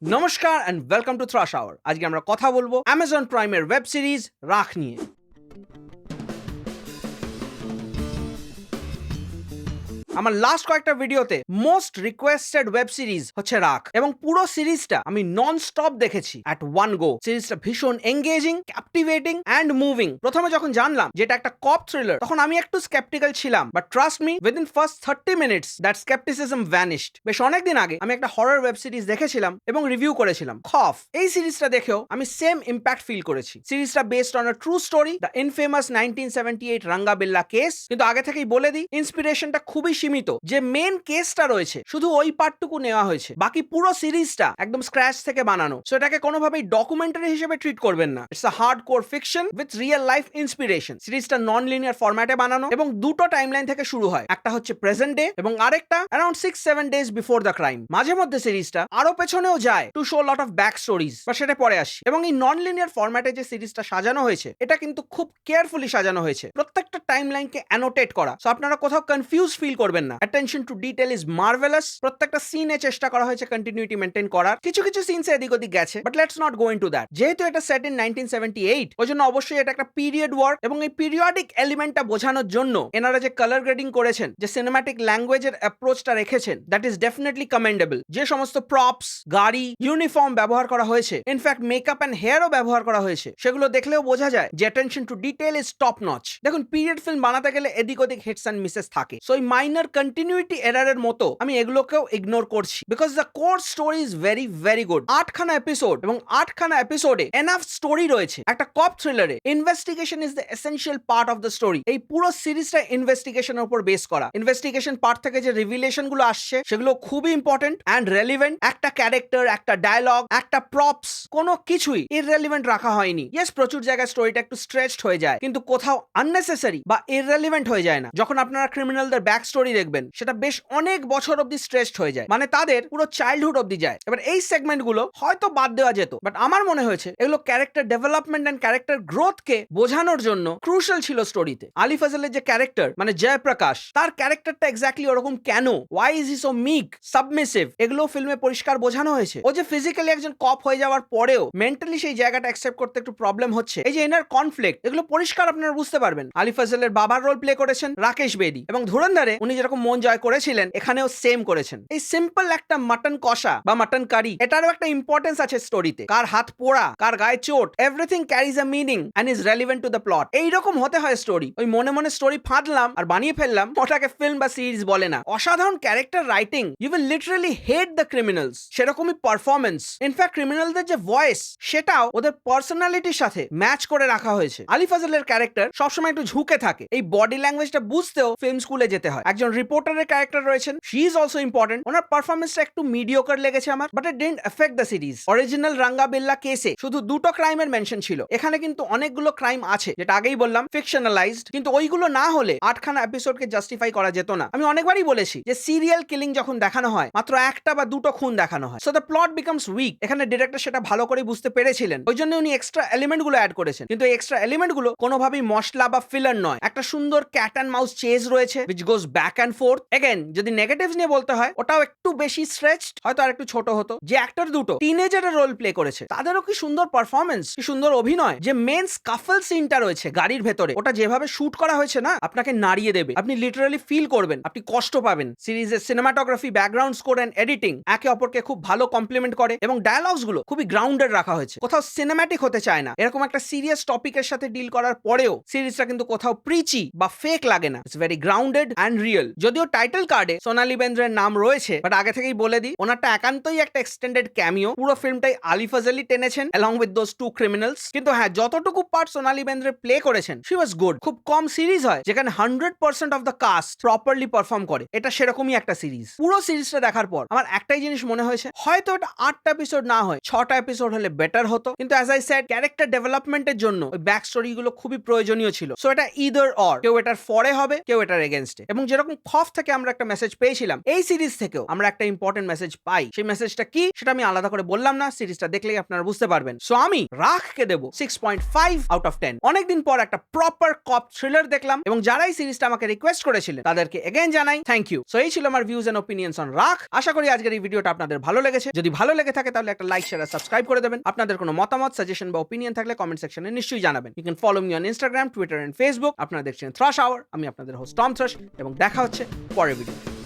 নমস্কার and welcome to thrash hour. আজকে আমরা কথা বলবো অ্যামাজন প্রাইমের ওয়েব সিরিজ রাখ নিয়ে। আমার লাস্ট কয়েকটা ভিডিওতে মোস্ট রিকোয়েস্টেড ওয়েব সিরিজ হচ্ছে রাখ, এবং পুরো সিরিজটা আমি নন স্টপ দেখেছি অ্যাট ওয়ান গো। সিরিজটা ভীষণ এঙ্গেজিং, ক্যাপটিভেটিং অ্যান্ড মুভিং। প্রথমে যখন জানলাম যেটা একটা কপ থ্রিলার, তখন আমি একটু স্কেপটিক্যাল ছিলাম, but trust me, within first 30 minutes that scepticism vanished. বেশ অনেকদিন আগে আমি একটা হরর ওয়েব সিরিজ দেখেছিলাম এবং রিভিউ করেছিলাম, খফ। এই সিরিজটা দেখেও আমি সেম ইম্প্যাক্ট ফিল করেছি। সিরিজটা based on a true story, the infamous 1978 Ranga Billa case. কিন্তু আগে থেকেই বলে দিই, ইন্সপিরেশনটা খুবই সীমিত। যে মেন কেসটা রয়েছে শুধু ওই পার্টটুকু নেওয়া হয়েছে, বাকি পুরো সিরিজটা একদম স্ক্র্যাচ থেকে বানানো। সো এটাকে কোনোভাবেই ডকুমেন্টারি হিসেবে ট্রিট করবেন না। It's a hardcore fiction with real life inspiration. সিরিজটা নন লিনিয়ার ফরম্যাটে বানানো এবং দুটো টাইমলাইন থেকে শুরু হয়। একটা হচ্ছে প্রেজেন্ট ডে এবং আরেকটা around 6-7 days before the crime. মাঝে মধ্যে সিরিজটা আরো পেছনেও যায় to show lot of back stories, বা সেটা পরে আসি। এবং এই নন লিনিয়ার ফরম্যাটে যে সিরিজটা সাজানো হয়েছে, এটা কিন্তু খুব কেয়ারফুলি সাজানো হয়েছে। প্রত্যেকটা টাইমলাইনকে অ্যানোটেট করা, সো আপনারা কোথাও কনফিউজ ফিল করবেন না। Attention to detail is marvellous. প্রত্যেকটা সিনে চেষ্টা করা হয়েছে কন্টিনিউটি মেইনটেইন করার। কিছু কিছু সিনসে এদিক ওদিক গেছে, but let's not go into that. যেহেতু এটা সেট ইন 1978, ওই জন্য অবশ্যই এটা একটা পিরিয়ড ওয়ার্ক, এবং এই পিরিয়ডিক এলিমেন্টটা বোঝানোর জন্য এনারা যে কালার গ্রেডিং করেছেন, যে সিনেম্যাটিক ল্যাঙ্গুয়েজের অ্যাপ্রোচটা রেখেছেন, দ্যাট ইজ ডেফিনেটলি কমেন্ডেবল। যে সমস্ত প্রপস, গাড়ি, ইউনিফর্ম ব্যবহার করা হয়েছে, ইনফ্যাক্ট মেকআপ অ্যান্ড হেয়ারও ব্যবহার করা হয়েছে, সেগুলো দেখলেও বোঝা যায় যে attention to detail is top notch. দেখুন, পিরিয়ড ফিল্ম বানাতে গেলে এদিক ওদিক হিটস অ্যান্ড মিসেস থাকে, সো এই মাইনর কন্টিনিউটি এরারের মতো আমি এগুলোকেও ইগনোর করছি, because the core story is very very good. 8খানা এপিসোড, এবং 8খানা এপিসোডে এনাফ স্টোরি রয়েছে। একটা কপ থ্রিলারে investigation is the essential part of the story. এই পুরো সিরিজটা ইনভেস্টিগেশনের উপর বেস করা। ইনভেস্টিগেশন পার্ট থেকে যে রিভিলেশন গুলো আসছে, সেগুলো খুবই ইম্পর্টেন্ট অ্যান্ড রেলিভেন্ট। একটা ক্যারেক্টার, একটা ডায়লগ, একটা প্রপস, কোনো কিছুই ইররেলিভেন্ট রাখা হয়নি। ইয়েস, প্রচুর জায়গায় স্টোরিটা একটু স্ট্রেচড হয়ে যায়, কিন্তু কোথাও আননেসেসারি বা ইররেলিভেন্ট হয়ে যায় না। যখন আপনারা ক্রিমিনালদের ব্যাক স্টোরি দেখবেন, সেটা বেশ অনেক বছর অব্দি স্ট্রেচড হয়ে যায়, মানে তাদের পুরো চাইল্ডহুড অব্দি যায়। এবার এই সেগমেন্ট গুলো হয়তো বাদ দেওয়া যেত, বাট আমার মনে হয়েছে এগুলো character development and character growth কে বোঝানোর জন্য ক্রুশাল ছিল স্টোরিতে। আলি ফজলের যে ক্যারেক্টার, মানে জয়প্রকাশ, তার ক্যারেক্টারটা এক্স্যাক্টলি ওরকম কেন, why is he so meek, submissive, এগুলো ফিল্মে পরিষ্কার বোঝানো হয়েছে। ও যে ফিজিক্যালি একজন কপ হয়ে যাওয়ার পরেও মেন্টালি সেই জায়গাটা অ্যাকসেপ্ট করতে একটু প্রবলেম হচ্ছে, এই যে ইনার কনফ্লিক্ট, এগুলো পরিষ্কার আপনারা বুঝতে পারবেন। আলি ফজলের বাবার রোল প্লে করেছেন রাকেশ বেদি, এবং ধুরন্ধরে উনি যেরকম মন জয় করেছিলেন, এখানেও সেম করেছেন। এই সিম্পল একটা মাটন কষা বা মাটন কারি, এটারও একটা ইম্পর্টেন্স আছে স্টোরিতে। কার হাত পোড়া, কার গায়ে চোট, everything carries a meaning and is relevant to the plot. এইরকম হতে হয় স্টোরি। ওই মনে মনে স্টোরি ফাঁদলাম আর বানিয়ে ফেললাম, ওটাকে ফিল্ম বা সিরিজ বলে না। অসাধারণ character writing, you will literally hate the criminals. সেরকমই পারফরমেন্স, ইনফ্যাক্ট ক্রিমিনালদের যে ভয়েস, সেটাও ওদের পার্সোনালিটির সাথে ম্যাচ করে রাখা হয়েছে। আলি ফজলের ক্যারেক্টার সবসময় একটু ঝুঁকে থাকে, এই বডি ল্যাঙ্গুয়েজটা বুঝতেও ফিল্ম স্কুলে যেতে হয়। একজন রিপোর্টারের ক্যারেক্টার রয়েছেন, শি ইজ অলসো ইম্পর্টেন্ট। ওনার পারফরমেন্সটা একটু মিডিওকার লেগেছে আমার, but it didn't affect the series. Original Ranga Billa কেসে শুধু দুটো ক্রাইমের মেনশন ছিল, এখানে কিন্তু অনেকগুলো ক্রাইম আছে, যেটা আগেই বললাম ফিকশনালাইজড, কিন্তু ওইগুলো না হলে 8খানা এপিসোডকে জাস্টিফাই করা যেত না। আমি অনেকবারই বলেছি যে সিরিয়াল কিলিং যখন দেখানো হয়, মাত্র একটা বা দুটো খুন দেখানো হয়, so the plot becomes weak. এখানে ডিরেক্টর সেটা ভালো করে বুঝতে পেরেছিলেন, ওই জন্য উনি এক্সট্রা এলিমেন্ট গুলো অ্যাড করেছেন, কিন্তু এই এক্সট্রা এলিমেন্ট গুলো কোনোভাবেই মশলা বা ফিলার নয়। একটা সুন্দর ক্যাট অ্যান্ড মাউস চেজ রয়েছে, which goes back and forth. Again, যদি নেগেটিভস নিয়ে বলতে হয়, ওটাও একটু বেশি স্ট্রেচড, হয়তো আর একটু ছোট হতো। যে অ্যাক্টর দুটো টিনেজারের রোল প্লে করেছে, তাদেরও কি সুন্দর পারফরমেন্স, কি সুন্দর অভিনয়। যে মেন স্কাফল সিনটা রয়েছে গাড়ির ভেতরে, ওটা যেভাবে শুট করা হয়েছে না, আপনাকে নাড়িয়ে দেবে। আপনি লিটারালি ফিল করবেন, আপনি কষ্ট পাবেন। সিরিজের cinematography, background score and editing একে অপরকে খুব ভালো কমপ্লিমেন্ট করে, এবং ডায়ালগস গুলো খুবই গ্রাউন্ডেড রাখা হয়েছে, কোথাও সিনেম্যাটিক হতে চায় না। এরকম একটা সিরিয়াস টপিকের সাথে ডিল করার পরেও সিরিজটা কিন্তু কোথাও প্রিচি বা ফেক লাগে না। It's very grounded and real. যদিও টাইটেল কার্ডে সোনালী বেন্দ্রের নাম রয়েছে, বাট আগে থেকেই বলে দিই, ওনারটা একান্তই একটা এক্সটেন্ডেড ক্যামিও। পুরো ফিল্মটাই আলি ফজলি টেনেছেন along with those two criminals। কিন্তু হ্যাঁ, যতটুকু পার্ট সোনালী বেন্দ্রে প্লে করেছেন, শি ওয়াজ গুড। খুব কম সিরিজ হয় যেখানে 100% of the cast properly perform করে, এটা সেরকমই একটা সিরিজ। পুরো সিরিজটা দেখার পর আমার একটাই জিনিস মনে হয়েছে, হয়তো এটা 8টা এপিসোড না হয় 6টা এপিসোড হলে বেটার হতো। কিন্তু অ্যাজ আই সেড, ক্যারেক্টার ডেভেলপমেন্টের জন্য ওই ব্যাক স্টোরি গুলো খুবই প্রয়োজনীয় ছিল। সো এটা ইদার অর, কেউ এটার ফরে হবে, কেউ এটার এগেনস্টে। এবং যেরকম খফ থেকে আমরা একটা মেসেজ পেয়েছিলাম, এই সিরিজ থেকেও আমরা একটা ইম্পর্টেন্ট মেসেজ পাই। সেই মেসেজটা কি সেটা আমি আলাদা করে বললাম না, সিরিজটা দেখলেই আপনারা বুঝতে পারবেন। সো আমি রাখকে দেবো 6.5 আউট অফ 10। অনেকদিন পর একটা প্রপার কপ থ্রিলার দেখলাম, এবং যারা এই সিরিজটা আমাকে রিকোয়েস্ট করেছিলেন তাদেরকে এগেইন জানাই থ্যাংক ইউ। সো এই ছিল আমার ভিউজ এন্ড ওপিনিয়ন্স অন রাখ। আশা করি আজকের এই ভিডিওটা আপনাদের ভালো লেগেছে। যদি ভালো লেগে থাকে তাহলে একটা লাইক, শেয়ার আর সাবস্ক্রাইব করে দেবেন। আপনাদের কোনো মতামত, সাজেশন বা ওপিনিয়ন থাকলে কমেন্ট সেকশনে নিশ্চয়ই জানাবেন। You can follow me on Instagram, Twitter and Facebook. আপনারা দেখছেন থ্রাশ আওয়ার। আমি আপনাদের হোস্ট টম থ্রাশ, এবং দেখা হচ্ছে পরের ভিডিও।